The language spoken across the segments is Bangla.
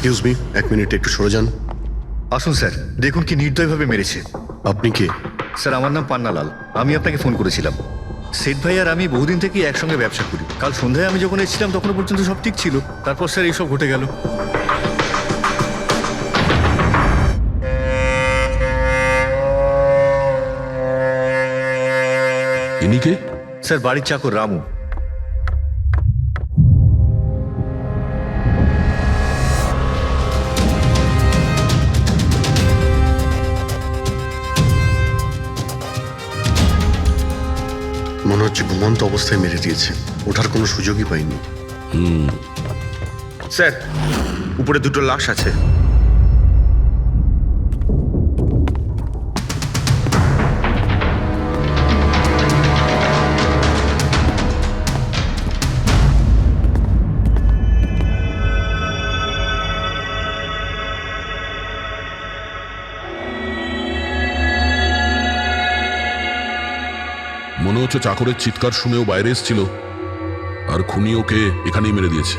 এক্সকিউজ মি, এক মিনিট একটু সরে যান। আসুন স্যার, দেখুন কি নির্দয়ভাবে মেরেছে। আপনি কে? স্যার, আমার নাম পান্নালাল। আমি আপনাকে ফোন করেছিলাম। সেট ভাই আর আমি বহুদিন থেকেই একসঙ্গে ব্যবসা করি। কাল সন্ধ্যায় আমি যখন এসেছিলাম তখনও পর্যন্ত সব ঠিক ছিল। তারপর স্যার এইসব ঘটে গেল। ইনি কে? স্যার, বাড়ির চাকর রামু। মনে হচ্ছে ঘুমন্ত অবস্থায় মেরে দিয়েছে, ওঠার কোনো সুযোগই পাইনি। স্যার, উপরে দুটো লাশ আছে। মনে হচ্ছে চাকরের চিৎকার শুনেও বাইরে এসেছিল, আর খুনি ওকে এখানেই মেরে দিয়েছে।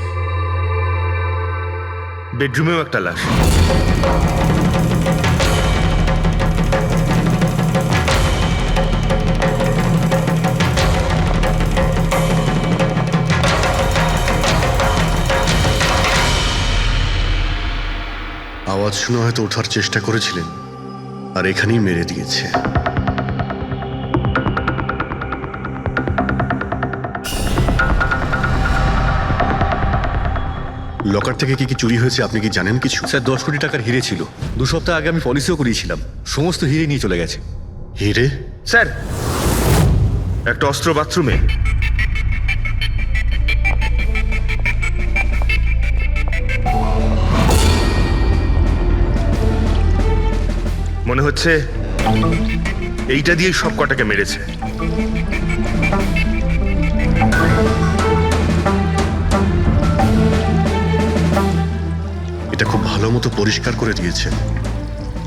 বেডরুমেও একটা লাশ। আওয়াজ শুনে হয়তো ওঠার চেষ্টা করেছিলেন, আর এখানেই মেরে দিয়েছে। লকার থেকে কি কি চুরি হয়েছে আপনি কি জানেন কিছু? স্যার, 10 কোটি টাকার হিরে ছিল। 2 সপ্তাহ আগে আমি পলিসিও করিয়েছিলাম। সমস্ত হিরে নিয়ে চলে গেছে। হিরে? স্যার, একটা অস্ত্র বাথরুমে। মনে হচ্ছে এইটা দিয়েই সব কটাকে মেরেছে। এটা খুব ভালো মতো পরিষ্কার করে দিয়েছে।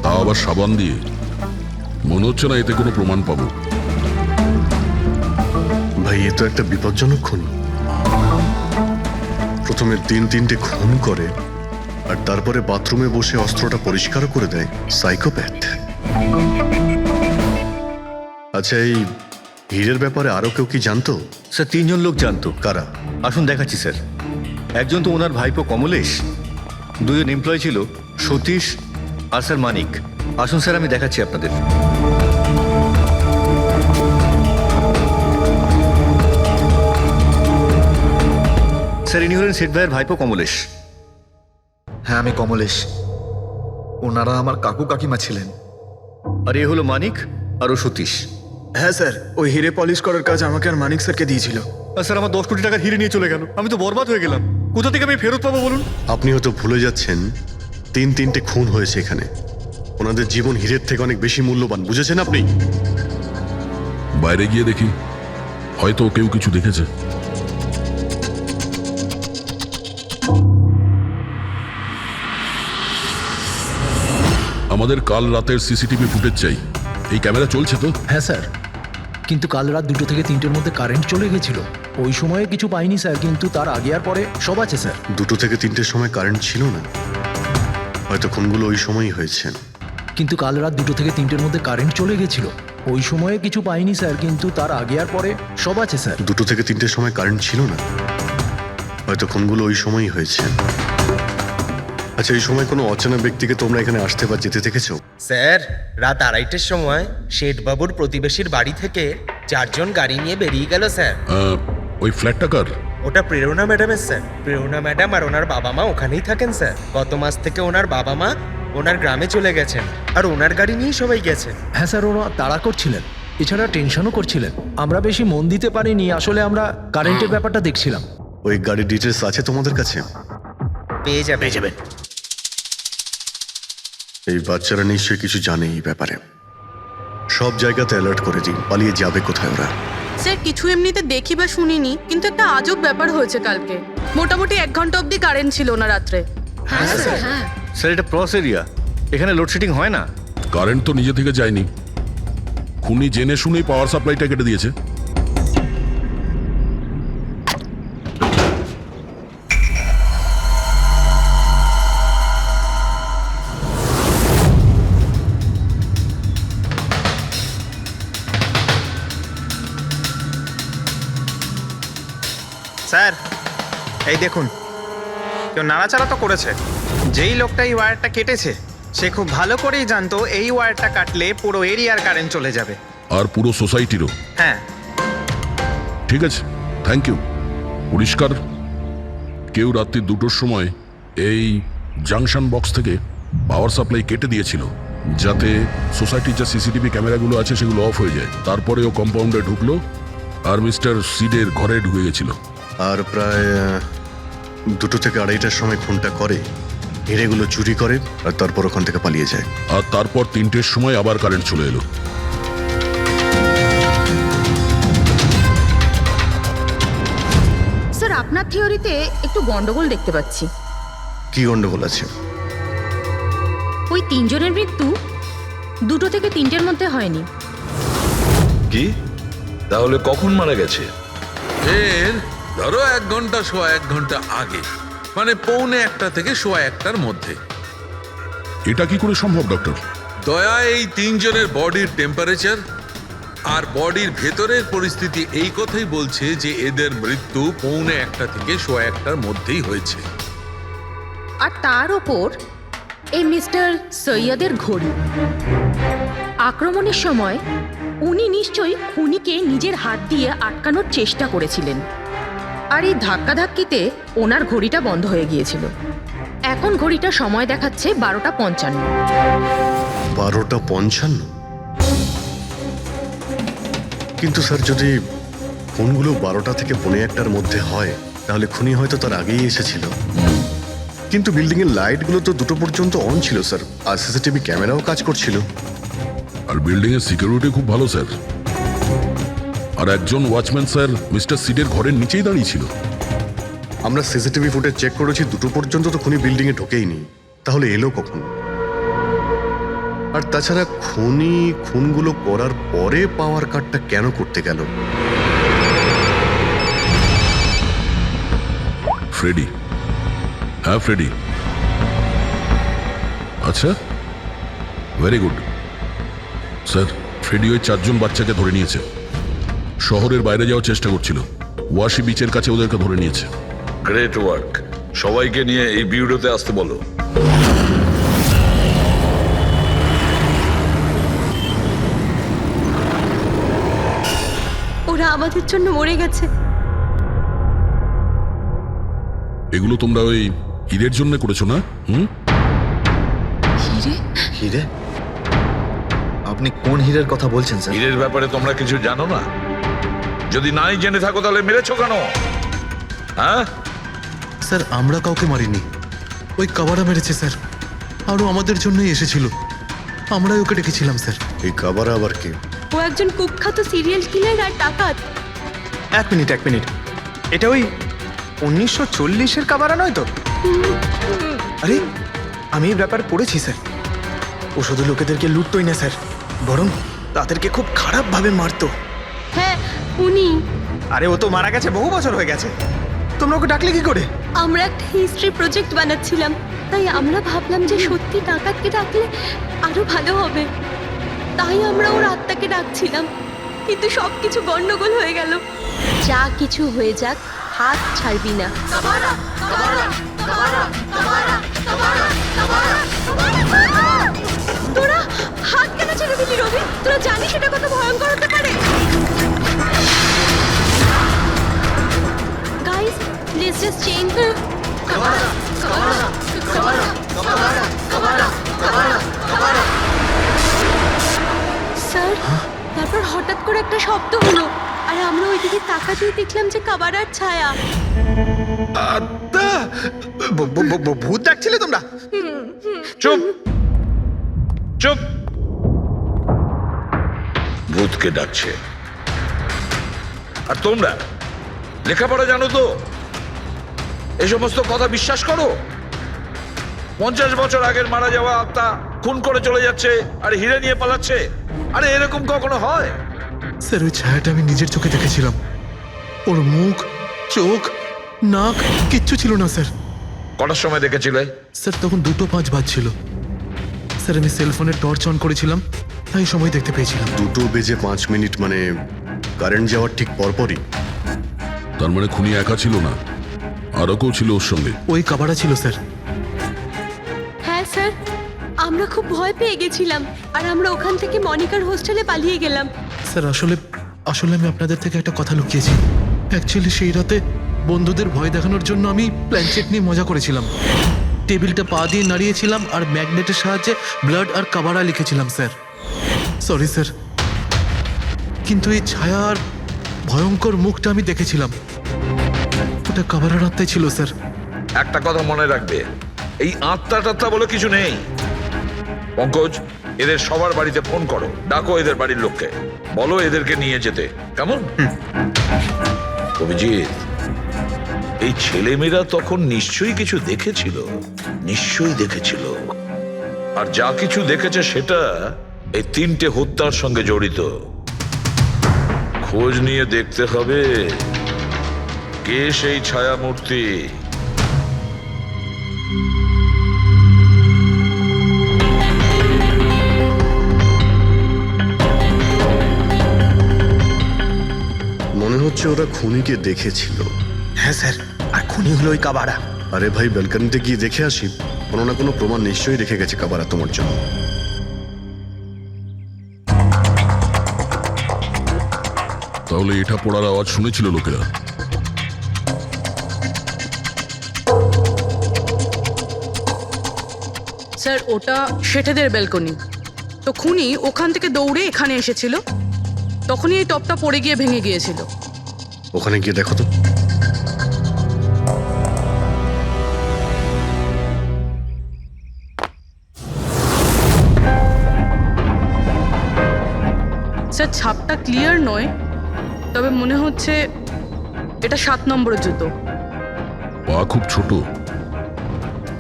তাও আবার সাবান দিয়ে। মনে হচ্ছে না এতে কোনো প্রমাণ পাবো। ভাই, এ তো একটা বিপজ্জনক খুনি। প্রথমে 3-3টে খুন করে, আর তারপরে বাথরুমে বসে অস্ত্রটা পরিষ্কারও করে দেয়। সাইকোপ্যাথ। আচ্ছা, এই হীরের ব্যাপারে আরো কেউ কি জানতো? স্যার, 3 জন লোক জানতো। কারা? আসুন দেখাচ্ছি স্যার। একজন তো ওনার ভাইপো কমলেশ, 2 জন এমপ্লয় ছিল, সতীশ আর স্যার মানিক। আসুন স্যার, আমি দেখাচ্ছি আপনাদের। স্যার, ইনি হলেন সেট ভাইয়ের ভাইপো কমলেশ। হ্যাঁ, আমি কমলেশ। ওনারা আমার কাকু কাকিমা ছিলেন। আর এ হলো মানিক, আর ও সতীশ। হ্যাঁ স্যার, ওই হিরে পলিশ করার কাজ আমাকে আর মানিক স্যারকে দিয়েছিল। আর স্যার, আমার 10 কোটি টাকার হিরে নিয়ে চলে গেল। আমি তো বরবাদ হয়ে গেলাম। কোথা থেকে আমি ফেরত পাবো বলুন? আপনি হয়তো ভুলে যাচ্ছেন 3-3টে খুন হয়েছে এখানে। ওনাদের জীবন হীরের থেকে অনেক বেশি মূল্যবান, বুঝেছেন আপনি? বাইরে গিয়ে দেখি, হয়তো কেউ কিছু দেখেছে। আমাদের কাল রাতের সিসিটিভি ফুটেজ চাই। এই ক্যামেরা চলছে তো? হ্যাঁ স্যার, কিন্তু কাল রাত 2 থেকে 3টের মধ্যে কারেন্ট চলে গেছিল। ওই সময়ে কিছু পাইনি স্যার, কিন্তু তার আগে আর পরে সব আছে স্যার। 2 থেকে 3টের সময় কারেন্ট ছিল না, হয়তো খুনগুলো ওই সময়ই হয়েছে। কিন্তু কাল রাত 2 থেকে 3টের মধ্যে কারেন্ট চলে গেছিল। ওই সময়ে কিছু পাইনি স্যার, কিন্তু তার আগে আর পরে সব আছে স্যার। 2 থেকে 3টের সময় কারেন্ট ছিল না, হয়তো খুনগুলো ওই সময়ই হয়েছে। আচ্ছা, এই সময় কোনো অচেনা ব্যক্তিকে তোমরা এখানে আসতে বা যেতে দেখেছো? স্যার, রাত 2:30টার সময় শেঠবাবুর প্রতিবেশীর বাড়ি থেকে 4 জন গাড়ি নিয়ে বেরিয়ে গেল স্যার। ওই ফ্ল্যাটটা কার? ওটা প্রেরণা ম্যাডামের স্যার। প্রেরণা ম্যাডাম আর ওনার বাবা মা ওখানেই থাকেন স্যার। গত মাস থেকে ওনার বাবা মা ওনার গ্রামে চলে গেছেন, আর ওনার গাড়ি নিয়েই সবাই গেছেন। হ্যাঁ স্যার, ওরা তাড়া করছিলেন, এছাড়া টেনশনও করছিলেন। আমরা বেশি মন দিতে পারিনি, আসলে আমরা কারেন্টের ব্যাপারটা দেখছিলাম। ওই গাড়ির ডিটেলস আছে তোমাদের কাছে? পেয়ে যাবেন। এই বাচ্চারা নিশ্চয়ই কিছু জানে এই ব্যাপারে। সব জায়গাতে অ্যালার্ট করে দিন, পালিয়ে যাবে কোথায় ওরা। স্যার, কিছু এমনিতে দেখি বা শুনিনি, কিন্তু একটা আজব ব্যাপার হয়েছে কালকে। মোটামুটি 1 ঘন্টা অবধি কারেন্ট ছিল না রাত্রে। হ্যাঁ স্যার, হ্যাঁ। স্যার, এটা ক্রস এরিয়া, এখানে লোডশেডিং হয় না। কারেন্ট তো নিজে থেকে যায়নি। খুনি জেনে শুনেই পাওয়ার সাপ্লাইটা কেটে দিয়েছে। এই দেখুন, কেউ নাড়াচাড়া তো করেছে। যেই লোকটা এই ওয়্যারটা কেটেছে সে খুব ভালো করেই জানতো এই ওয়্যারটা কাটলে পুরো এরিয়ার কারেন্ট চলে যাবে। আর পুরো সোসাইটিরও। হ্যাঁ, ঠিক আছে, থ্যাংক ইউ। পরিষ্কার, কেউ রাত্রি 2টোর সময় এই জাংশন বক্স থেকে পাওয়ার সাপ্লাই কেটে দিয়েছিল, যাতে সোসাইটির যে সিসিটিভি ক্যামেরাগুলো আছে সেগুলো অফ হয়ে যায়। তারপরে ও কম্পাউন্ডে ঢুকলো আর মিস্টার সিডের ঘরে ঢুকে গেছিল। আর প্রায় 2টো থেকে 2:30টার সময় খুনটা করে, হিরেগুলো চুরি করে আর তারপর ওখান থেকে পালিয়ে যায়। আর তারপর 3টের সময় আবার কারেন্ট চলে এলো। স্যার, আপনার থিওরিতে একটু গন্ডগোল দেখতে পাচ্ছি। কি গন্ডগোল আছে? ওই 3 জনের মৃত্যু 2টো থেকে 3টের মধ্যে হয়নি। কি তাহলে কখন মারা গেছে? এর ধরো 1 ঘন্টা সোয়া 1 ঘন্টা আগে, মানে 1:45 থেকে সোয়া 1টার মধ্যে। এটা কি করে সম্ভব ডক্টর? দয়া, এই 3 জনের বডির টেম্পারেচার আর বডির ভেতরের পরিস্থিতি এই কথাই বলছে যে এদের মৃত্যু 1:45 থেকে সোয়া 1টার মধ্যেই হয়েছে। আর তার ওপর এই মিস্টার সৈয়দের ঘড়ি। আক্রমণের সময় উনি নিশ্চয়ই খুনিকে নিজের হাত দিয়ে আটকানোর চেষ্টা করেছিলেন, আর এই ধাক্কাধাক্কিতে ওনার ঘড়িটা বন্ধ হয়ে গিয়েছিল। এখন ঘড়িটা সময় দেখাচ্ছে 12:55। 12:55? কিন্তু স্যার, যদি খুনগুলো 12টা থেকে 1:45টার মধ্যে হয় তাহলে খুনি হয়তো তার আগেই এসেছিল। কিন্তু বিল্ডিং এর লাইটগুলো তো 2টো পর্যন্ত অন ছিল স্যার, আর সিসিটিভি ক্যামেরাও কাজ করছিল। আর বিল্ডিং এর সিকিউরিটি খুব ভালো স্যার। আর একজন ওয়াচম্যান স্যার মিস্টার সিডের ঘরের নিচেই দাঁড়িয়ে ছিল। আমরা সিসিটিভি ফুটেজ চেক করেছি, 2টো পর্যন্ত তো খুনি বিল্ডিং এ ঢোকেইনি, তাহলে এলো কখন? আর তাছাড়া খুনি খুনগুলো করার পরে পাওয়ার কাটটা কেন করতে গেল? ফ্রেডি। হ্যাঁ ফ্রেডি। আচ্ছা, ভেরি গুড স্যার। ফ্রেডি ওই 4 জন বাচ্চাকে ধরে নিয়েছে। শহরের বাইরে যাওয়ার চেষ্টা করছিল, ওয়াশি বিচের কাছে ওদেরকে ধরে নিয়েছে। Great work. সবাইকে নিয়ে এই বিউরোতে আসতে বলো। ওরা আমাদের জন্য মরে গেছে। এগুলো তোমরা ওই হিরের জন্য করেছো না? হিরে? হিরে? আপনি কোন হীরের কথা বলছেন স্যার? হীরের ব্যাপারে তোমরা কিছু জানো না? যদি নাই জেনে থাকো তাহলে মেরেছো কেন? হ্যাঁ স্যার, আমরা কাউকে মারিনি, ওই কাবারা মেরেছে স্যার। আরও আমাদের জন্যই এসেছিল, আমরাই ওকে ডেকেছিলাম স্যার। এই কাবারা আবার কে? ও একজন কুখ্যাত সিরিয়াল কিলার আর ডাকাত। এক মিনিট, এটা ওই 1940-এর কাবারা নয় তো? আরে, আমি এই ব্যাপার পড়েছি স্যার। ও শুধু লোকেদেরকে লুটতোই না স্যার, বরং তাদেরকে খুব খারাপভাবে মারতো। হ্যাঁ, উনি। আরে, ও তো মারা গেছে, বহু বছর হয়ে গেছে। তোমরা ওকে ডাকলে কি করে? আমরা একটা হিস্ট্রি প্রজেক্ট বানাচ্ছিলাম, তাই আমরা ভাবলাম যে সত্যি ডাকাতকে ডাকলে আরো ভালো হবে। তাই আমরা ওর আত্মাকে ডাকছিলাম, কিন্তু সবকিছু গন্ডগোল হয়ে গেল। যা কিছু হয়ে যাক, হাত ছাড়বি না। তোরা হাত কেন ছেড়ে দিলি রবি? তোরা জানিস এটা কত ভয়ঙ্কর হতে পারে। Guys, let's just change. Sir, তারপর হঠাৎ করে একটা শব্দ হলো, আর আমরা ওইদিকে তাকাতেই দেখলাম যে কাবারার ছায়া। ভূত ডাকছিলে তোমরা? চুপ চুপ। ভূতকে ডাকছে। আর তোমরা লেখাপড়া জানো তো? এই সমস্ত কথা বিশ্বাস করো? 50 বছর আগের মারা যাওয়া আত্মা খুন করে চলে যাচ্ছে আর হিরে নিয়ে পালাচ্ছে। আরে এরকম কখনো হয়? স্যার, ওই ছায়াটা আমি নিজের চোখে দেখেছিলাম। ওর মুখ, চোখ, নাক কিচ্ছু ছিল না স্যার। কটার সময় দেখেছিলে? স্যার, তখন 2:05 বাজছিল স্যার। আমি সেলফোনের টর্চ অন করেছিলাম, তাই সময় দেখতে পেয়েছিলাম। 2:05 মানে কারেন্ট যাওয়ার ঠিক পরপরই। তার মানে খুনি একা ছিল না, আরও কেউ ছিল ওর সঙ্গে? ওই কাবারা ছিল স্যার। হ্যাঁ স্যার, আমরা খুব ভয় পেয়ে গেছিলাম আর আমরা ওখান থেকে মনিকার হোস্টেলে পালিয়ে গেলাম। স্যার আসলে আসলে আমি আপনাদের থেকে একটা কথা লুকিয়েছি। অ্যাকচুয়ালি সেই রাতে বন্ধুদের ভয় দেখানোর জন্য আমি প্ল্যানচেট নিয়ে মজা করেছিলাম। টেবিলটা পা দিয়ে নাড়িয়েছিলাম আর ম্যাগনেটের সাহায্যে ব্লাড আর কাবারা লিখেছিলাম স্যার। সরি স্যার, কিন্তু এই ছায়ার ভয়ঙ্কর মুখটা আমি দেখেছিলাম, ওটা কাবারার আত্মাই ছিল স্যার। একটা কথা মনে রাখবে, এই আত্মা টাত্মা বলে কিছু নেই। পঙ্কজ, এদের সবার বাড়িতে ফোন করো, ডাকো এদের বাড়ির লোককে, বলো এদেরকে নিয়ে যেতে, কেমন? অভিজিৎ, এই ছেলেমেয়েরা তখন নিশ্চয়ই কিছু দেখেছিল, নিশ্চয়ই দেখেছিল। আর যা কিছু দেখেছে সেটা এই 3টে হত্যার সঙ্গে জড়িত। খোঁজ নিয়ে দেখতে হবে কে সেই ছায়ামূর্তি। মনে হচ্ছে ওরা খুনিকে দেখেছিল। হ্যাঁ স্যার, আর খুনি হলো ওই কাবারা। আরে ভাই, ব্যালকনিতে গিয়ে দেখে আসি, কোনো না কোনো প্রমাণ নিশ্চয়ই রেখে গেছে কাবারা তোমার জন্য। তাহলে এটা পড়ার আওয়াজ শুনেছিল লোকেরা? স্যার ওটা শেঠেদের ব্যালকনি, তো খুনি ওখান থেকে দৌড়ে এখানে এসেছিল, তখনই এই টপটা পড়ে গিয়ে ভেঙে গিয়েছিল। ওখানে গিয়ে দেখো তো। স্যার ছাপটা ক্লিয়ার নয়, তবে মনে হচ্ছে এটা 7 নম্বরের জুতো। পা খুব ছোট,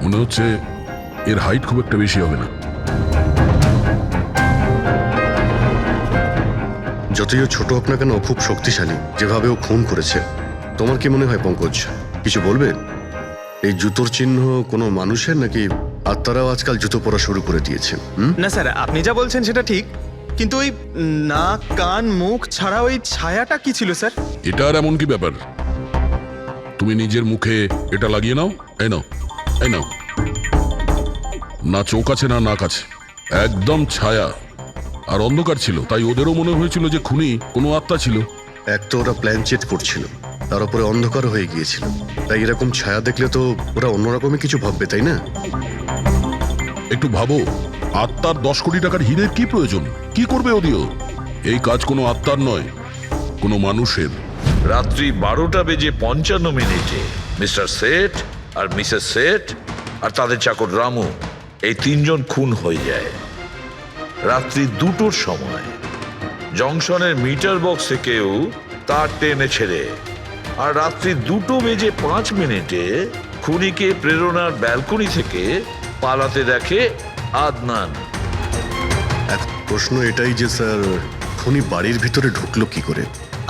মনে হচ্ছে এর হাইট খুব একটা বেশি হবে না। যতই ও ছোট হোক না কেন, ও খুব শক্তিশালী। যেভাবে ও খুন করেছে, তোমার কি মনে হয় পঙ্কজ? কিছু বলবে? এই জুতোর চিহ্ন কোনো মানুষের, নাকি আত্মারাও আজকাল জুতো পরা শুরু করে দিয়েছে? না স্যার, আপনি যা বলছেন সেটা ঠিক, কিন্তু ওই নাক কান মুখ ছাড়া ওই ছায়াটা কি ছিল স্যার? এটা আর এমন কি ব্যাপার? তুমি নিজের মুখে এটা লাগিয়ে নাও, এই নাও, এই নাও। না চোখ আছে না নাক আছে, একদম ছায়া। আর অন্ধকার ছিল, তাই ওদেরও মনে হয়েছিল যে খুনি কোনো আত্মা ছিল। এক তো ওরা প্ল্যানচেট করছিল, তার উপরে অন্ধকার হয়ে গিয়েছিল, তাই এরকম ছায়া দেখলে তো ওরা অন্যরকমই কিছু ভাববে, তাই না? একটু ভাবো, আত্মার 10 কোটি টাকার হীরের কি প্রয়োজন? কি করবে ওদিও? এই কাজ কোনো আত্মার নয়, কোনো মানুষের। রাত্রি 12:55 মিস্টার সেঠ আর মিসেস সেঠ আর তাদের চাকর রামু, এই 3 জন খুন হয়ে যায় রাত্রি 2টোর সময়। জংশনের মিটার বক্সে কেউ তার টেনে ছেড়ে, আর রাত্রি 2:05 খুনিকে প্রেরণার ব্যালকনি থেকে পালাতে দেখে আদনান। এখন প্রশ্ন এটাই যে স্যার, খুনি বাড়ির ভিতরে ঢুকলো কি করে?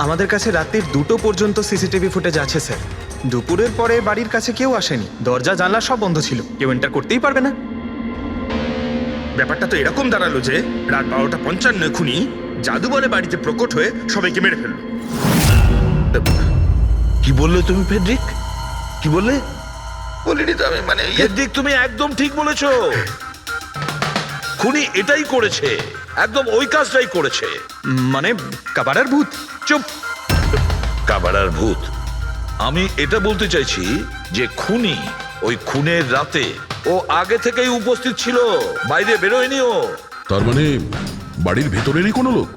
আমাদের কাছে রাত্রির 2টো পর্যন্ত সিসিটিভি ফুটেজ আছে স্যার। দুপুরের পরে বাড়ির কাছে কেউ আসেনি, দরজা জানলা সব বন্ধ ছিল, কেউ এন্টার করতেই পারবে না। ব্যাপারটা তো এরকম দাঁড়ালো যে রাত 12:55 খুনি জাদু বলে বাড়িতে প্রকট হয়ে সবাইকে মেরে ফেললো। কি বললে তুমি ফেডরিক? কি বললে? বলিনি তো আমি, মানে ফেডরিক তুমি একদম ঠিক বলেছো। খুনি এটাই করেছে, একদম ওই কাজটাই করেছে। মানে কাবারার ভূত? চুপ, কাবারার ভূত? আমি এটা বলতে চাইছি যে খুনি ওই খুনের রাতে ও আগে থেকেই উপস্থিত ছিল, বাইরে বেরোয়নি ও। তার মানে বাড়ির ভেতরেরই কোনো লোক?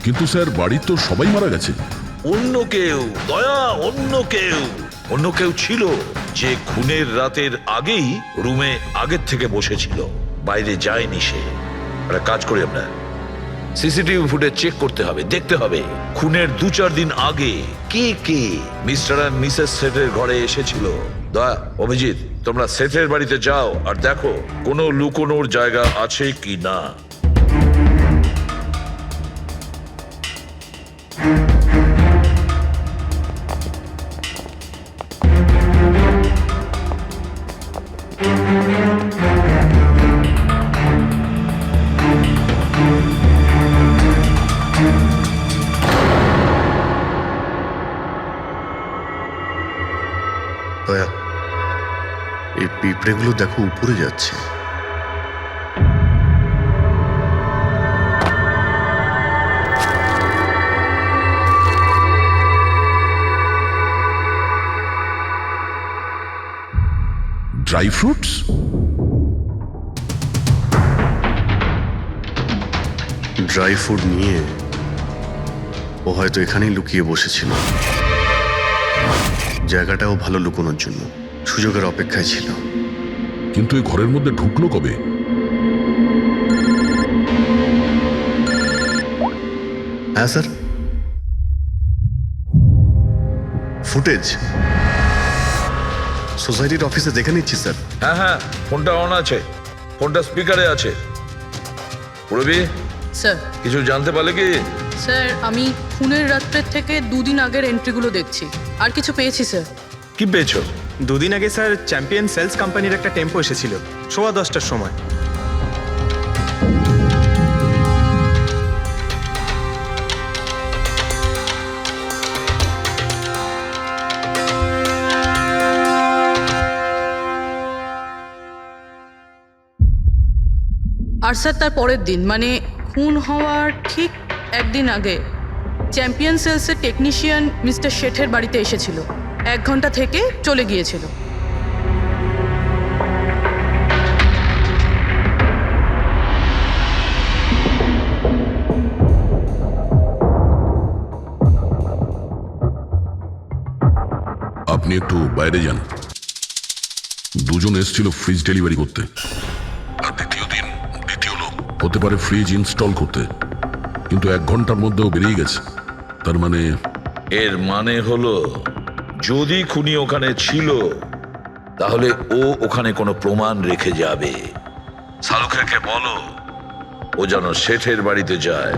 কিন্তু স্যার, বাড়ির তো সবাই মারা গেছে। অন্য কেউ, দয়া, অন্য কেউ ছিল যে খুনের রাতের আগেই রুমে আগের থেকে বসেছিল, বাইরে যায়নি সে। একটা কাজ করি আমরা, সিসিটিভি ফুটেজ চেক করতে হবে, দেখতে হবে খুনের 2-4 দিন আগে কে কে মিস্টার আর মিসেস সেঠের ঘরে এসেছিল। দয়া, অভিজিৎ, তোমরা সেঠের বাড়িতে যাও আর দেখো কোনো লুকোনোর জায়গা আছে কি না। দয়া, এই পিঁপড়েগুলো দেখো উপরে যাচ্ছে। Dry fruits? ড্রাই ফুড নিয়ে ও হয়তো এখানেই লুকিয়ে বসেছিল। জায়গাটাও ভালো লুকোনোর জন্য সুযোগের অপেক্ষায় ছিল। কিন্তু এই ঘরের মধ্যে ঢুকলো কবে? হ্যাঁ স্যার, ফুটেজ সোসাইটির অফিসে দেখে নিচ্ছি স্যার। হ্যাঁ হ্যাঁ, ফোনটা অন আছে, ফোনটা স্পিকারে আছে। পূরবী, স্যার কিছু জানতে পারলে কি? স্যার আমি খুনের রাত্রের থেকে 2 দিন আগের এন্ট্রিগুলো দেখছি, আর কিছু পেয়েছি স্যার। কি পেয়েছো? 2 দিন আগে স্যার চ্যাম্পিয়ন সেলস কোম্পানির একটা টেম্পো এসেছিল 10:15টার সময়। আর স্যার তার পরের দিন মানে খুন হওয়ার ঠিক 1 দিন আগে চ্যাম্পিয়ন সেলসের টেকনিশিয়ান মিস্টার শেঠের বাড়িতে এসেছিল, 1 ঘন্টা থেকে চলে গিয়েছিল। আপনি একটু বাইরে যান। দুজন এসেছিল ফ্রিজ ডেলিভারি করতে, আর দ্বিতীয় লোক হতে পারে ফ্রিজ ইনস্টল করতে, কিন্তু 1 ঘন্টার মধ্যেও বেরিয়ে গেছে। তার মানে এর মানে হলো যদি খুনি ওখানে ছিল তাহলে ও ওখানে কোনো প্রমাণ রেখে যাবে। শালুখাকে বলো ও যেন শেঠের বাড়িতে যায়।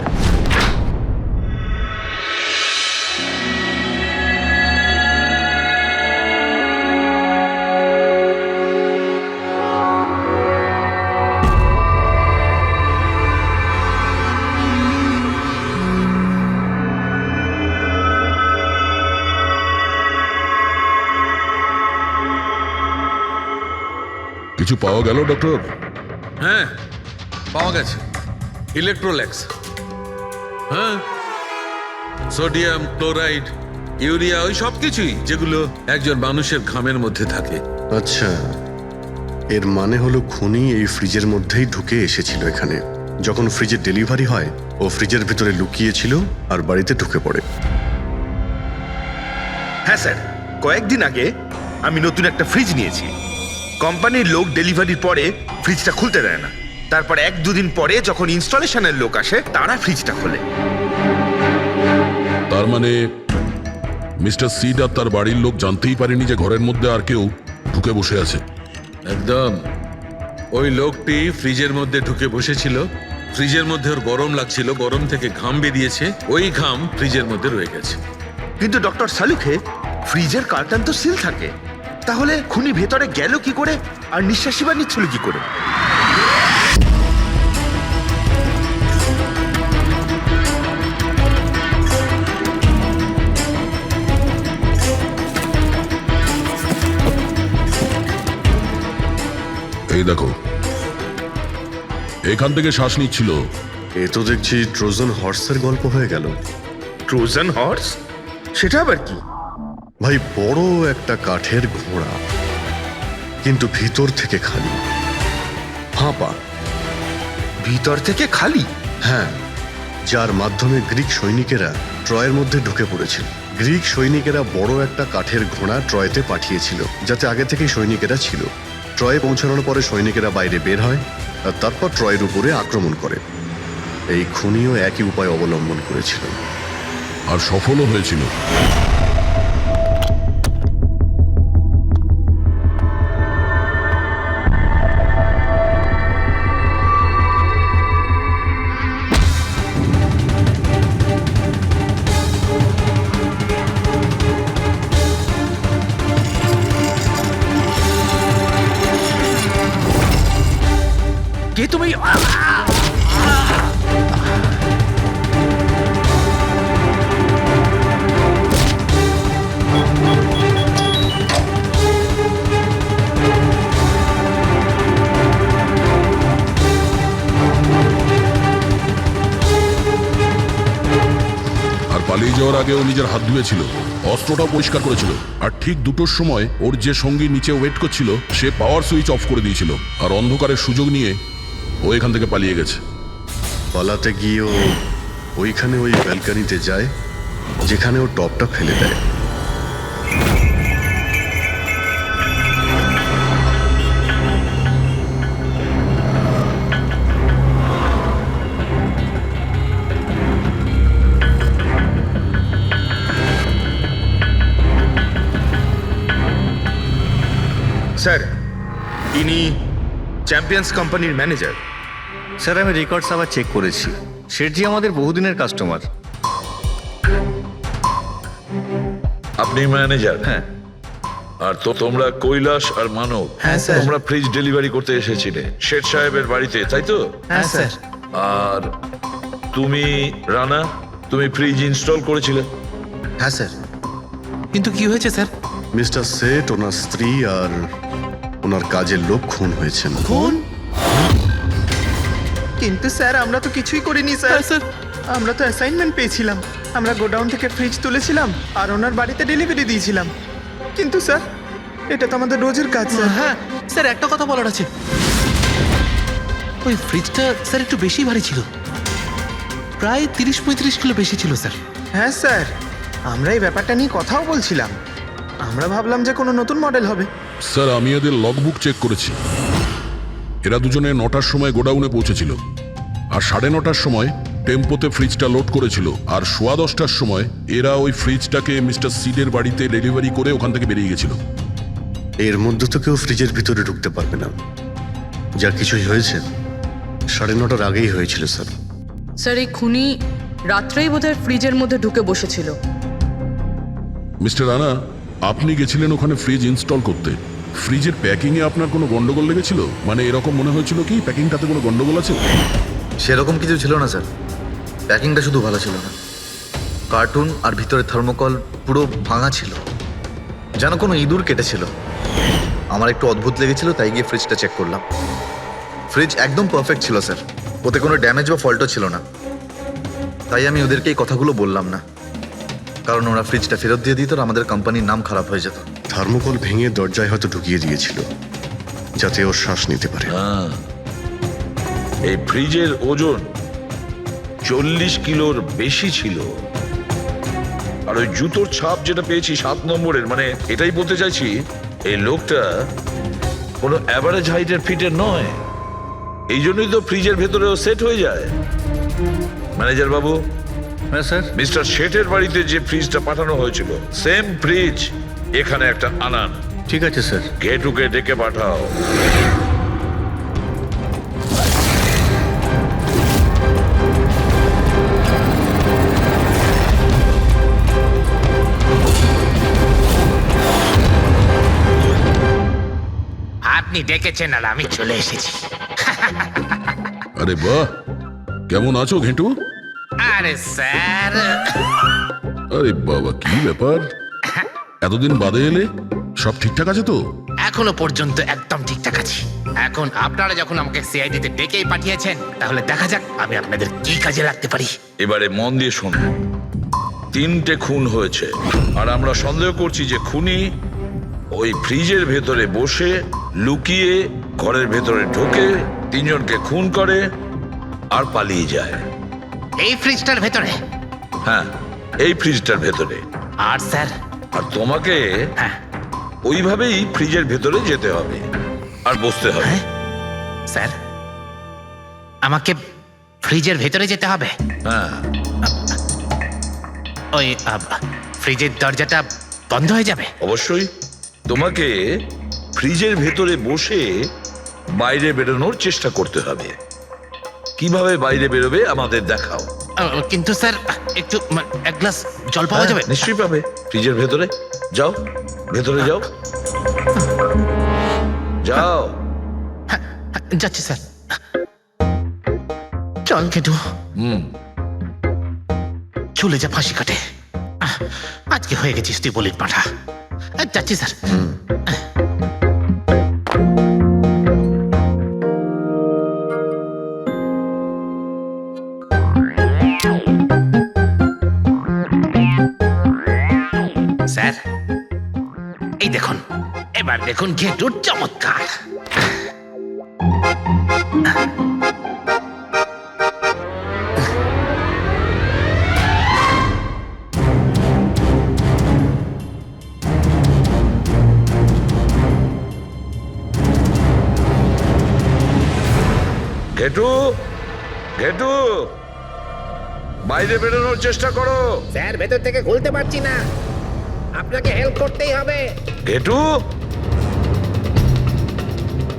কিছু পাওয়া গেল ডক্টর? হ্যাঁ, পাওয়া গেছে ইলেকট্রোল্যাক্স। হ্যাঁ, সোডিয়াম ক্লোরাইড, ইউরিয়া, ওই সব কিছুই যেগুলো একজন মানুষের ঘামের মধ্যে থাকে। আচ্ছা, এর মানে হলো খুনি এই ফ্রিজের মধ্যেই ঢুকে এসেছিল এখানে। যখন ফ্রিজের ডেলিভারি হয় ও ফ্রিজের ভিতরে লুকিয়েছিল আর বাড়িতে ঢুকে পড়ে। হ্যাঁ স্যার, কয়েকদিন আগে আমি নতুন একটা ফ্রিজ নিয়েছি। কোম্পানির লোক ডেলিভারির পরে ফ্রিজটা খুলতে দেয় না। তারপর 1-2 দিন পরে যখন ইনস্টলেশনের লোক আসে তারা ফ্রিজটা খোলে। তার মানে মিস্টার সিড আর তার বাড়ির লোক জানতেই পারেনি যে ঘরের মধ্যে আর কেউ ঢুকে বসে আছে। একদম, ওই লোকটি ফ্রিজের মধ্যে ঢুকে বসেছিল, ফ্রিজের মধ্যে ওর গরম লাগছিল, গরম থেকে ঘাম বেরিয়েছে, ওই ঘাম ফ্রিজের মধ্যে রয়ে গেছে। কিন্তু ডক্টর সালুখে, ফ্রিজের কার্টন তো সিল থাকে, তাহলে খুনি ভেতরে গেল কি করে আর নিঃশ্বাসই বা নিচ্ছিল কি করে? এই দেখো, এখান থেকে শ্বাস নিচ্ছিল। এ তো দেখছি ট্রোজান হর্সের গল্প হয়ে গেল। Trojan horse? সেটা আবার কি? ভাই, বড় একটা কাঠের ঘোড়া, কিন্তু ভিতর থেকে খালি, ফাঁপা। ভিতর থেকে খালি? হ্যাঁ, যার মাধ্যমে গ্রিক সৈনিকেরা ট্রয়ের মধ্যে ঢুকে পড়েছিল। গ্রিক সৈনিকেরা বড় একটা কাঠের ঘোড়া ট্রয়তে পাঠিয়েছিল, যাতে আগে থেকেই সৈনিকেরা ছিল। ট্রয়ে পৌঁছানোর পরে সৈনিকেরা বাইরে বের হয় আর তারপর ট্রয়ের উপরে আক্রমণ করে। এই খুনিও একই উপায় অবলম্বন করেছিল আর সফলও হয়েছিল। কে তুমি? যাওয়ার আগে ও নিজের হাত ধুয়েছিল, অস্ত্রটাও পরিষ্কার করেছিল, আর ঠিক 2টোর সময় ওর যে সঙ্গী নিচে ওয়েট করছিল সে পাওয়ার সুইচ অফ করে দিয়েছিল, আর অন্ধকারের সুযোগ নিয়ে ও এখান থেকে পালিয়ে গেছে। পালাতে গিয়ে ও ওইখানে ওই ব্যালকানিতে যায় যেখানে ও টপটা ফেলে দেয়। স্যার, ইনি চ্যাম্পিয়ন্স কোম্পানির ম্যানেজার। স্যার আমি রেকর্ডস আবার চেক করেছি, শেঠজি আমাদের বহুদিনের কাস্টমার। আপনি ম্যানেজার? হ্যাঁ। আর তো তোমরা কৈলাস আর মানব, হ্যাঁ, স্যার। তোমরা ফ্রিজ ডেলিভারি করতে এসেছিলে শেঠ সাহেবের বাড়িতে, তাই তো? হ্যাঁ স্যার। আর তুমি রানা, তুমি ফ্রিজ ইনস্টল করেছিলে? হ্যাঁ স্যার। কিন্তু কি হয়েছে স্যার? মিস্টার সেট, ওনার স্ত্রী আর ওনার কাজের লোক খুন হয়েছেন। কোন? কিন্তু স্যার আমরা তো কিছুই করিনি স্যার। হ্যাঁ, স্যার। আমরা তো অ্যাসাইনমেন্ট পেয়েছিলাম, আমরা গোডাউন থেকে ফ্রিজ তুলেছিলাম আর ওনার বাড়িতে ডেলিভারি দিয়েছিলাম। কিন্তু স্যার এটা তো আমাদের রোজের কাজ স্যার। হ্যাঁ স্যার, একটা কথা বলার আছে। ওই ফ্রিজটা স্যার একটু বেশি ভারী ছিল, প্রায় 30-35 কিলো বেশি ছিল স্যার। হ্যাঁ স্যার, আমরা এই ব্যাপারটা নিয়ে কথাও বলছিলাম। আমরা ভাবলাম যে কোনো নতুন মডেল হবে। স্যার আমি এদের লগবুক চেক করেছি, এরা দুজনে 9টার সময় গোডাউনে পৌঁছেছিল, আর 9:30টার সময় টেম্পোতে ফ্রিজটা লোড করেছিল, আর 10:15টার সময় এরা ওই ফ্রিজটাকে মিস্টার সিডের বাড়িতে ডেলিভারি করে ওখান থেকে বেরিয়ে গেছিল। এর মধ্যে তো কেউ ফ্রিজের ভিতরে ঢুকতে পারবে না। যা কিছুই হয়েছে 9:30টার আগেই হয়েছিল স্যার। স্যার এই খুনি রাত্রেই বোধহয় ফ্রিজের মধ্যে ঢুকে বসেছিল। মিস্টার রানা, আপনি গেছিলেন ওখানে ফ্রিজ ইনস্টল করতে, ফ্রিজের প্যাকিংয়ে আপনার কোনো গন্ডগোল লেগেছিল? মানে এরকম মনে হয়েছিল কি প্যাকিংটাতে কোনো গন্ডগোল আছে? সেরকম কিছু ছিল না স্যার, প্যাকিংটা শুধু ভালো ছিল না, কার্টুন আর ভিতরে থার্মোকল পুরো ভাঙা ছিল, যেন কোনো ইঁদুর কেটেছিল। আমার একটু অদ্ভুত লেগেছিল, তাই গিয়ে ফ্রিজটা চেক করলাম। ফ্রিজ একদম পারফেক্ট ছিল স্যার, ওতে কোনো ড্যামেজ বা ফল্টও ছিল না। তাই আমি ওদেরকে এই কথাগুলো বললাম না, কারণ ওরা ফ্রিজটা ফেরত দিয়ে দিত আর আমাদের কোম্পানির নাম খারাপ হয়ে যেত। থার্মোকল ভেঙে দরজায় হয়তো ঢুকিয়ে দিয়েছিল যাতে ও শ্বাস নিতে পারে। এই ফ্রিজের ওজন 40 কিলোর বেশি ছিল। আর ওই জুতোর ছাপ যেটা পেয়েছি 7 নম্বরের, মানে এটাই বলতে চাইছি এই লোকটা কোনো অ্যাভারেজ হাইটের ফিটের নয়। এই জন্যই তো ফ্রিজের ভেতরেও সেট হয়ে যায়। ম্যানেজার বাবু, হ্যাঁ স্যার। মিস্টার শেঠের বাড়িতে যে ফ্রিজটা পাঠানো হয়েছিল সেম ফ্রিজ এখানে একটা আনান। ঠিক আছে স্যার। গেটুকে ডেকে পাঠাও। আপনি ডেকেছেন আর আমি চলে এসেছি। আরে বাহ, কেমন আছো ঘেঁটু? আরে স্যার, আরে বাবা, কি ব্যাপার, এতদিন বাদে এলে? সব ঠিকঠাক আছে তো? এখনো পর্যন্ত একদম ঠিকঠাক আছি। এখন আপনারা যখন আমাকে সিআইডিতে ডেকেই পাঠিয়েছেন, তাহলে দেখা যাক আমি আপনাদের কি কাজে লাগতে পারি। এবারে মন দিয়ে শুনুন। 3টে খুন হয়েছে, আর আমরা সন্দেহ করছি যে খুনি ওই ফ্রিজের ভেতরে বসে লুকিয়ে ঘরের ভেতরে ঢোকে, 3 জনকে খুন করে আর পালিয়ে যায়। এই ফ্রিজটার ভেতরে? হ্যাঁ, এই ফ্রিজটার ভেতরে। আর স্যার? আর তোমাকে হ্যাঁ, ওইভাবেই ফ্রিজের ভেতরে যেতে হবে আর বসতে হবে। স্যার আমাকে ফ্রিজের ভেতরে যেতে হবে? হ্যাঁ। ওই ফ্রিজের দরজাটা বন্ধ হয়ে যাবে? অবশ্যই। তোমাকে ফ্রিজের ভেতরে বসে বাইরে বেরোনোর চেষ্টা করতে হবে। কিভাবে বাইরে বেরোবে আমাদের দেখাও। কিন্তু স্যার একটু এক গ্লাস জল পাওয়া যাবে? নিশ্চয়ই পাবে। ফ্রিজের ভেতরে যাও, ভেতরে যাও, যাও। যাচ্ছি স্যার। চল কেটু, চলে যা ফাঁসি কাটে। আজকে হয়ে গেছিস তুই বলির পাঠা। যাচ্ছি স্যার। এবার দেখুন ঘেটুর চমৎকার। ঘেটু, ঘেটু, বাইরে বেরোনোর চেষ্টা করো। স্যার ভেতর থেকে খুলতে পারছি না, আপনাকে হেল্প করতেই হবে। ঘেটু,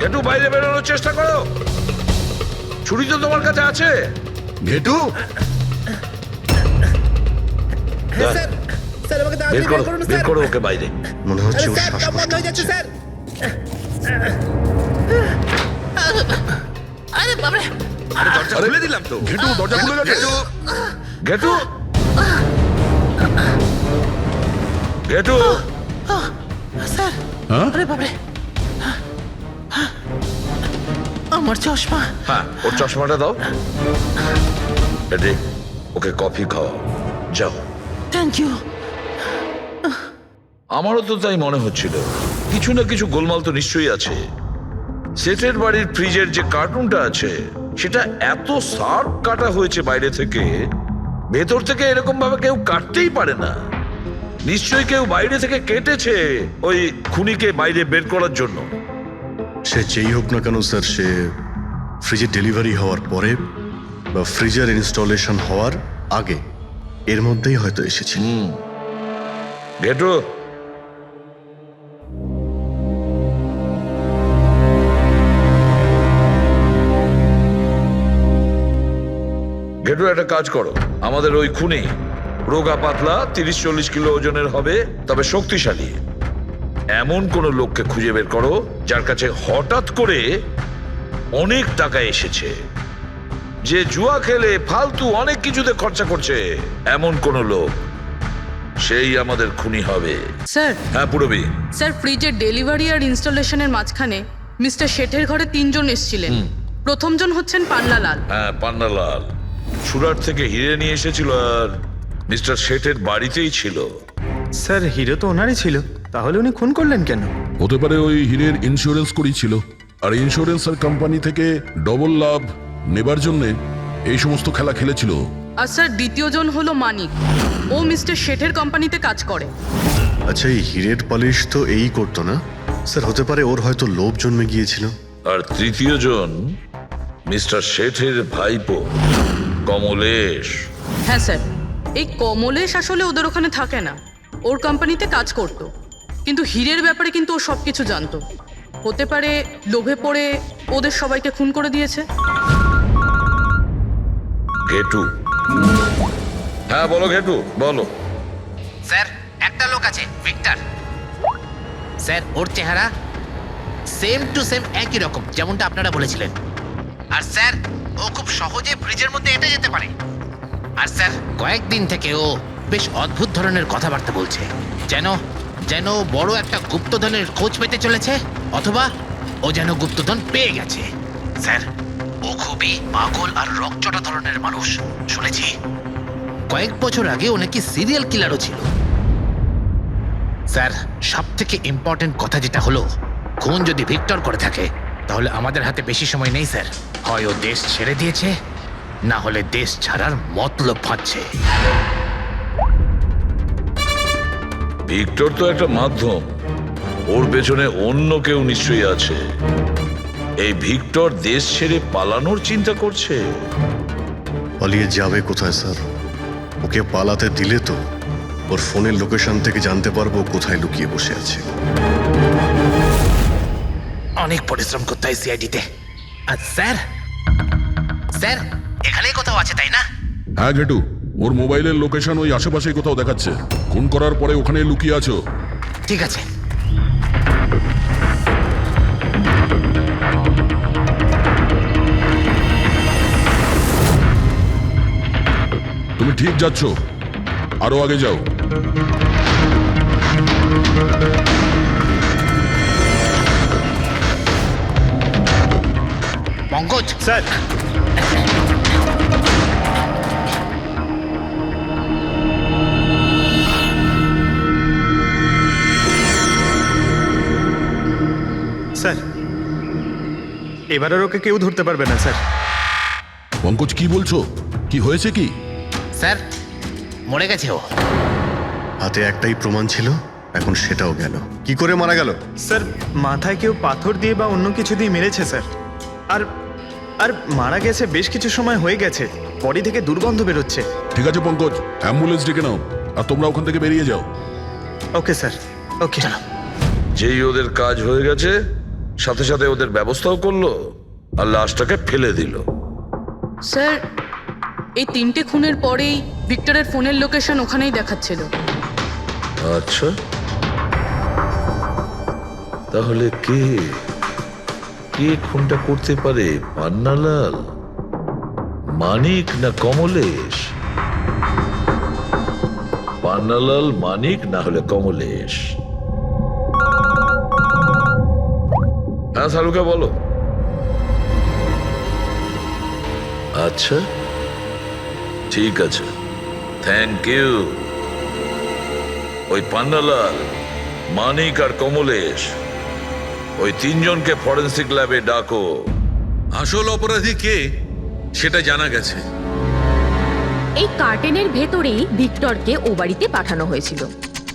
ঘেটু, বাইরে বেরোনোর চেষ্টা করো। ছুরি তো তোমার কাছে আছে। ঘেটু, স্যার স্যার আমাকে বের করো, বের করো ওকে বাইরে। মনে হচ্ছে ওর শ্বাসকষ্ট যাচ্ছে স্যার। আরে বাবারে, দরজা খুলে দিলাম তো। ঘেটু দরজা খুলে গেছে। ঘেটু, ঘেটু, স্যার, হ্যাঁ আরে বাবারে, আমার চশমা। হ্যাঁ ওর চশমাটা দাও। এডি, ওকে কফি খাওয়াও, যাও। Thank you. আমারও তো তাই মনে হচ্ছিল, কিছু না কিছু গোলমাল তো নিশ্চয়ই আছে। সেটের বাড়ির ফ্রিজের যে কার্টুনটা আছে সেটা এত শার্প কাটা হয়েছে বাইরে থেকে, ভেতর থেকে এরকম ভাবে কেউ কাটতেই পারে না। নিশ্চয়ই কেউ বাইরে থেকে কেটেছে ওই খুনিকে বাইরে বের করার জন্য। সে যেই হোক না কেন স্যার, সে ফ্রিজের ডেলিভারি হওয়ার পরে বা ফ্রিজার ইনস্টলেশন হওয়ার আগে এর মধ্যেই হয়তো এসেছিল। ঘেটু, ঘেটু একটা কাজ করো, আমাদের ওই খুনি রোগা পাতলা 30-40 কিলো ওজনের হবে, তবে শক্তিশালী এমন কোন লোককে খুঁজে বের করো যার কাছে হঠাৎ করে অনেক টাকা এসেছে, যে জুয়া খেলে ফালতু অনেক কিছুতে খরচা করছে, এমন কোন লোক, সেই আমাদের খুনি হবে। স্যার হ্যাঁ পুরবি, স্যার ফ্রিজের ডেলিভারি আর ইনস্টলেশনের মাঝখানে মিস্টার শেঠের ঘরে 3 জন এসেছিলেন। প্রথম জন হচ্ছেন পান্নালাল। হ্যাঁ পান্নালাল সুরাট থেকে হিরে নিয়ে এসেছিল আর মিস্টার শেঠের বাড়িতেই ছিল। স্যার হিরো তো ওনারই ছিল, তাহলে উনি খুন করলেন কেন? হতে পারে ওই হীরের ইন্স্যুরেন্স করেছিল, আর ইন্স্যুরেন্সের কোম্পানি থেকে ডবল লাভ নেবার জন্য এই সমস্ত খেলা খেলেছিল। আর স্যার দ্বিতীয় জন হলো মানিক, ও মিস্টার শেঠের কোম্পানিতে কাজ করে। আচ্ছা, এই হীরের পলিশ তো এই করতো না স্যার? হতে পারে ওর হয়তো লোভ জন্মে গিয়েছিল। আর তৃতীয় জন মিস্টার শেঠের ভাইপো কমলেশ। হ্যাঁ স্যার, এই কমলেশ আসলে ওদের ওখানে থাকে না, ওর কোম্পানিতে কাজ করতো, কিন্তু হীরের ব্যাপারে কিন্তু ও সব কিছু জানতো। হতে পারে লোভে পড়ে ওদের সবাইকে খুন করে দিয়েছে। ঘেটু, হ্যাঁ বলো ঘেটু, বলো। স্যার একটা লোক আছে ভিক্টর, স্যার ওর চেহারা সেম টু সেম একই রকম যেমনটা আপনারা বলেছিলেন। আর স্যার ও খুব সহজে ফ্রিজের মধ্যে এঁটে যেতে পারে। আর স্যার কয়েকদিন থেকে ও বেশ অদ্ভুত ধরনের কথাবার্তা বলছে, যেন যেন বড় একটা গুপ্তধনের খোঁজ পেতে চলেছে, অথবা ও যেন গুপ্তধন পেয়ে গেছে। স্যার ও খুবই পাগল আর রকচটা ধরনের মানুষ শুনেছি। কয়েক বছর আগে ও নাকি সিরিয়াল কিলারও ছিল। স্যার সব থেকে ইম্পর্টেন্ট কথা যেটা হলো, খুন যদি ভিক্টর করে থাকে তাহলে আমাদের হাতে বেশি সময় নেই স্যার। হয় ও দেশ ছেড়ে দিয়েছে, না হলে দেশ ছাড়ার মতলব ভাবছে। ভিক্টর তো একটা মাধ্যম, ওর পেছনে অন্য কেউ নিশ্চয়ই আছে। এই ভিক্টর দেশ ছেড়ে পালানোর চিন্তা করছে। পালিয়ে যাবে কোথায় স্যার? ওকে পালাতে দিলে তো ওর ফোনের লোকেশন থেকে জানতে পারবো কোথায় লুকিয়ে বসে আছে। অনেক পরিশ্রম করতে হয় সিআইডিতে। আর স্যার স্যার এখানেই কোথাও আছে তাই না? হ্যাঁ ঘেটু, ওর মোবাইলের লোকেশন ওই আশেপাশেই কোথাও দেখাচ্ছে। খুন করার পরে ওখানে লুকিয়ে আছো। ঠিক আছে। তুমি ঠিক যাচ্ছ, আরো আগে যাও। পঙ্কজ স্যার স্যার এবার আর ওকে কেউ ধরতে পারবে না স্যার। পঙ্কজ কি বলছো? কি হয়েছে কি? স্যার মরে গেছে ও। হাতে একটাই প্রমাণ ছিল, এখন সেটাও গেল। কি করে মারা গেল? স্যার মাথায় কেউ পাথর দিয়ে বা অন্য কিছু দিয়ে মেরেছে স্যার। আর আর মারা গেছে বেশ কিছু সময় হয়ে গেছে, বডি থেকে দুর্গন্ধ বেরোচ্ছে। ঠিক আছে পঙ্কজ, অ্যাম্বুলেন্স ডেকে নাও আর তোমরা ওখান থেকে বেরিয়ে যাও। ওকে স্যার, ওকে। যেই ওদের কাজ হয়ে গেছে সাথে সাথে ওদের ব্যবস্থাও করলো আর লাশটাকে ফেলে দিল। স্যার এই 3টে খুনের পরেই ভিক্টরের ফোনের লোকেশন ওখানেই দেখাচ্ছিল। আচ্ছা, তাহলে কে কে খুনটা করতে পারে? পান্নালাল, মানিক না কমলেশ? পান্নালাল, মানিক না হলে কমলেশ। হ্যাঁ সালুকা বলো। আচ্ছা ঠিক আছে, থ্যাংক ইউ। ওই পান্নালাল, মানিক আর কমলেশ, ওই 3 জনকে ফরেন্সিক ল্যাবে ডাকো। আসল অপরাধী কে সেটা জানা গেছে। এই কার্টেনের ভেতরেই ভিক্টরকে ও বাড়িতে পাঠানো হয়েছিল,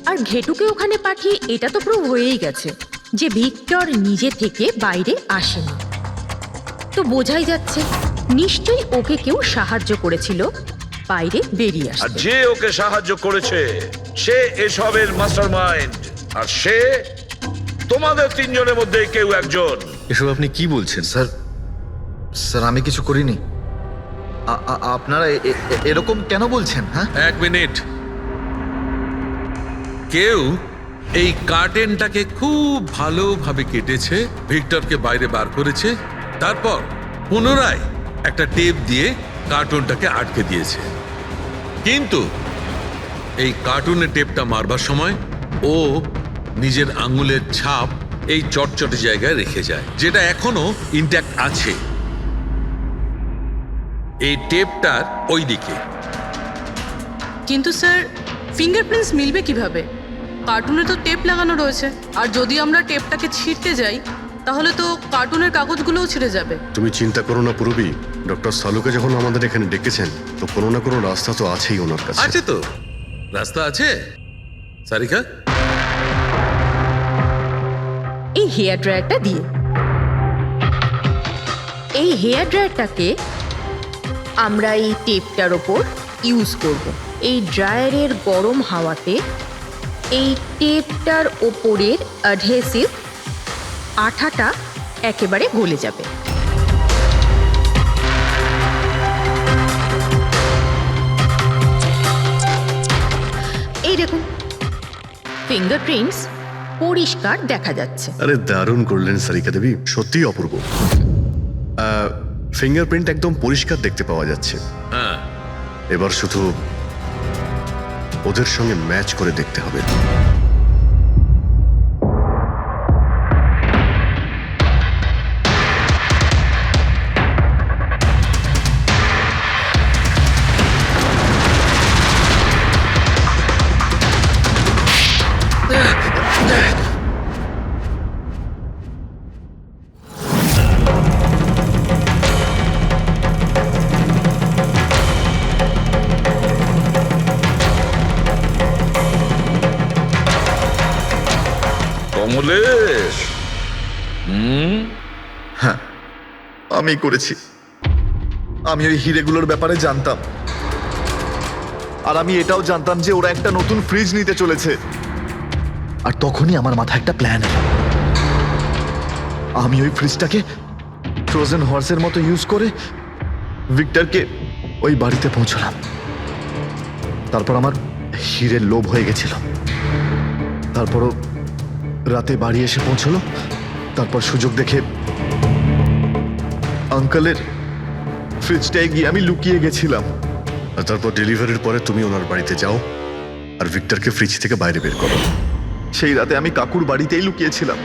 আর ঘেটুকে ওখানে পাঠিয়ে এটা তো প্রুভ হয়েই গেছে যে ভিক্টর নিজে থেকে বাইরে আসেনি। তো বোঝাই যাচ্ছে নিশ্চয়ই ওকে কেউ সাহায্য করেছিল বাইরে বেরিয়ে আর আসতে। যে ওকে সাহায্য করেছে সে এসবের মাস্টারমাইন্ড, আর সে তোমাদের 3 জনের মধ্যে কেউ একজন। এসব আপনি কি বলছেন? স্যার স্যার আমি কিছু করিনি। আপনারা এরকম কেন বলছেন? হ্যাঁ 1 মিনিট। কেউ এই কার্টেনটাকে খুব ভালোভাবে কেটেছে, ভিক্টরকে বাইরে বার করেছে, তারপর পুনরায় একটা টেপ দিয়ে কার্টুনটাকে আটকে দিয়েছে। কিন্তু এই কার্টুনের টেপটা মারবার সময় ও নিজের আঙুলের ছাপ এই চটচটে জায়গায় রেখে যায়, যেটা এখনো ইনট্যাক্ট আছে। এই টেপটার ওই দিকে। কিন্তু স্যার ফিঙ্গারপ্রিন্টস মিলবে কিভাবে? কার্টুনে তো টেপ লাগানো রয়েছে, আর যদি আমরা টেপটাকে ছিঁড়তে যাই তাহলে তো কার্টুনের কাগজগুলোও ছিঁড়ে যাবে। তুমি চিন্তা করো না পুরবি, ডক্টর সালুকে যখন আমাদের এখানে ডেকেছেন তো কোনো না কোনো রাস্তা তো আছেই ওনার কাছে। আছে তো, রাস্তা আছে। সারিকা, এই হেয়ার ড্রায়ারটা দিয়ে, এই হেয়ার ড্রায়ারটাকে আমরা এই টেপটার ওপর ইউজ করব। এই ড্রায়ারের গরম হাওয়াতে এই টেপটার ওপরের অ্যাডহেসিভ আঠাটা একেবারে গলে যাবে। এই দেখুন, ফিঙ্গারপ্রিন্টস পরিষ্কার দেখা যাচ্ছে। আরে দারুণ করলেন সারিকা দেবী, সত্যিই অপূর্ব। ফিঙ্গারপ্রিন্ট একদম পরিষ্কার দেখতে পাওয়া যাচ্ছে। হ্যাঁ এবার শুধু ওদের সঙ্গে ম্যাচ করে দেখতে হবে। কমলেশ, আমি করেছি। আমি ওই হিরেগুলোর ব্যাপারে জানতাম, আর আমি এটাও জানতাম যে ওরা একটা নতুন ফ্রিজ নিতে চলেছে। আর তখনই আমার মাথায় একটা প্ল্যান এলো। আমি ওই ফ্রিজটাকে ফ্রোজেন হর্সের মতো ইউজ করে ভিক্টরকে ওই বাড়িতে পৌঁছলাম। তারপর আমার হিরের লোভ হয়ে গেছিল। তারপরও রাতে বাড়ি এসে পৌঁছলো। তারপর সুযোগ দেখে আঙ্কেলের ফ্রিজটায় গিয়ে আমি লুকিয়ে গেছিলাম। আর তারপর ডেলিভারির পরে তুমি ওনার বাড়িতে যাও আর ভিক্টরকে ফ্রিজ থেকে বাইরে বের করো। সেই রাতে আমি কাকুর বাড়িতেই লুকিয়েছিলাম।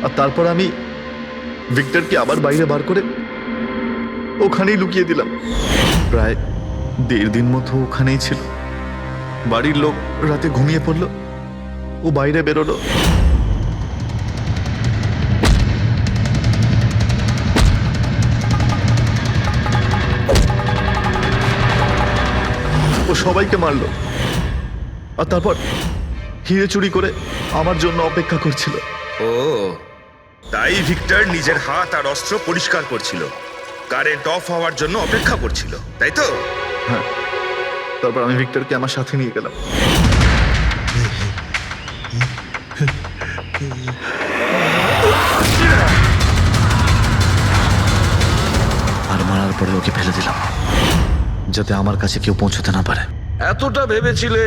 আর তারপর আমি ভিক্টরকে আবার বাইরে বার করে ওখানেই লুকিয়ে দিলাম। প্রায় 1.5 দিন মতো ওখানেই ছিল। বাড়ির লোক রাতে ঘুমিয়ে পড়লো, ও বাইরে বেরোলো। ও সবাইকে মারলো, আর তারপর হিরে চুরি করে আমার জন্য অপেক্ষা করছিল। ও তাই ভিক্টর নিজের হাত আর অস্ত্র পরিষ্কার করছিল, কারেন্ট অফ হওয়ার জন্য অপেক্ষা করছিল, তাই তো? হ্যাঁ, তারপর আমি ভিক্টরকে আমার সাথে নিয়ে গেলাম। আর মারার পরে ওকে ফেলে দিলাম, যাতে আমার কাছে কেউ পৌঁছতে না পারে। এতটা ভেবেছিলে,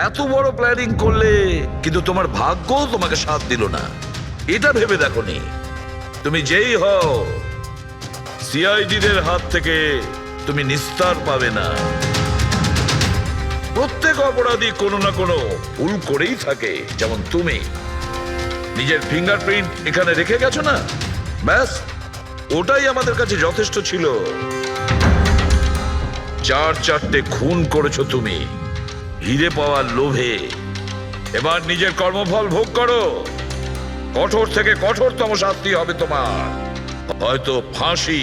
এত বড় প্ল্যানিং করলে, কিন্তু তোমার ভাগ্য তোমাকে সাথ দিল না। এটা ভেবে দেখোনি তুমি যেই হও, সিআইডিদের হাত থেকে তুমি নিস্তার পাবে না। প্রত্যেক অপরাধী কোনো না কোনো ভুল করেই থাকে। যেমন তুমি নিজের ফিঙ্গারপ্রিন্ট এখানে রেখে গেছো না, ব্যাস ওটাই আমাদের কাছে যথেষ্ট ছিল। 4-4টে খুন করেছো তুমি হিরে পাওয়ার লোভে। এবার নিজের কর্মফল ভোগ করো। কঠোর থেকে কঠোরতম শাস্তি হবে তোমার, হয়তো ফাঁসি।